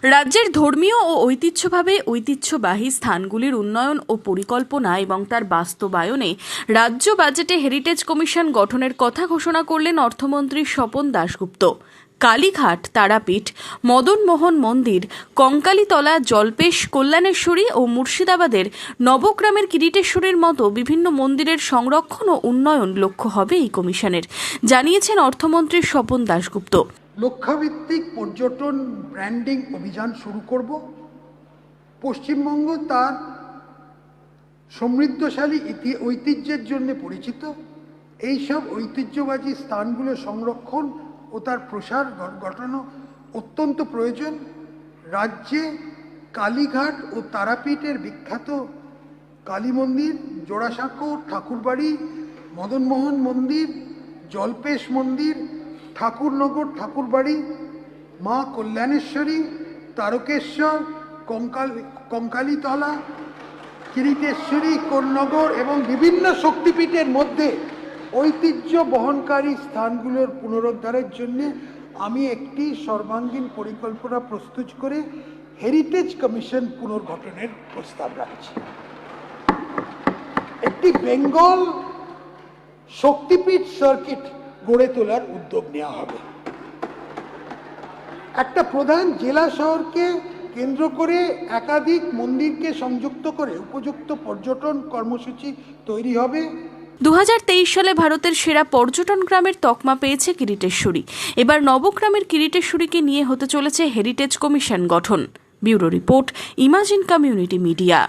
রাজ্যের ধর্মীয় ও ঐতিহ্যবাহী স্থানগুলির উন্নয়ন ও পরিকল্পনা এবং তার বাস্তবায়নে রাজ্য বাজেটে হেরিটেজ কমিশন গঠনের কথা ঘোষণা করলেন অর্থমন্ত্রী স্বপন দাশগুপ্ত। কালীঘাট, তারাপীঠ, মদনমোহন মন্দির, কঙ্কালীতলা, জল্পেশ, কল্যাণেশ্বরী ও মুর্শিদাবাদের নবগ্রামের কিরিটেশ্বরীর মতো বিভিন্ন মন্দিরের সংরক্ষণ ও উন্নয়ন লক্ষ্য হবে এই কমিশনের, জানিয়েছেন অর্থমন্ত্রী স্বপন দাশগুপ্ত। লক্ষ্যভিত্তিক পর্যটন ব্র্যান্ডিং অভিযান শুরু করব। পশ্চিমবঙ্গ তার সমৃদ্ধশালী ঐতিহ্যের জন্য পরিচিত। এই সব ঐতিহ্যবাহী স্থানগুলো সংরক্ষণ ও তার প্রসার ঘটানো অত্যন্ত প্রয়োজন। রাজ্যে কালীঘাট ও তারাপীঠের বিখ্যাত কালী মন্দির, জোড়াসাঁকো ঠাকুরবাড়ি, মদনমোহন মন্দির, জল্পেশ মন্দির, ঠাকুরনগর ঠাকুরবাড়ি, মা কল্যাণেশ্বরী, তারকেশ্বর, কঙ্কালীতলা, কিরিটেশ্বরী, কোন্নগর এবং বিভিন্ন শক্তিপীঠের মধ্যে ঐতিহ্য বহনকারী স্থানগুলোর পুনরুদ্ধারের জন্য আমি একটি সর্বাঙ্গীন পরিকল্পনা প্রস্তুত করে হেরিটেজ কমিশন পুনর্গঠনের প্রস্তাব রাখছি। একটি বেঙ্গল শক্তিপীঠ সার্কিট গড়ে তোলার উদ্যোগ নেওয়া হবে। একটা প্রধান জেলা শহরকে কেন্দ্র করে একাধিক মন্দিরকে সংযুক্ত করে উপযুক্ত পর্যটন কর্মসূচি তৈরি হবে। 2023 সালে ভারতের সেরা পর্যটন গ্রামের তকমা পেয়েছে কিরিটেশ্বরী। এবার নবগ্রামের কিরিটেশ্বরীকে নিয়ে হতে চলেছে হেরিটেজ কমিশন গঠন। Bureau report, imagine community media.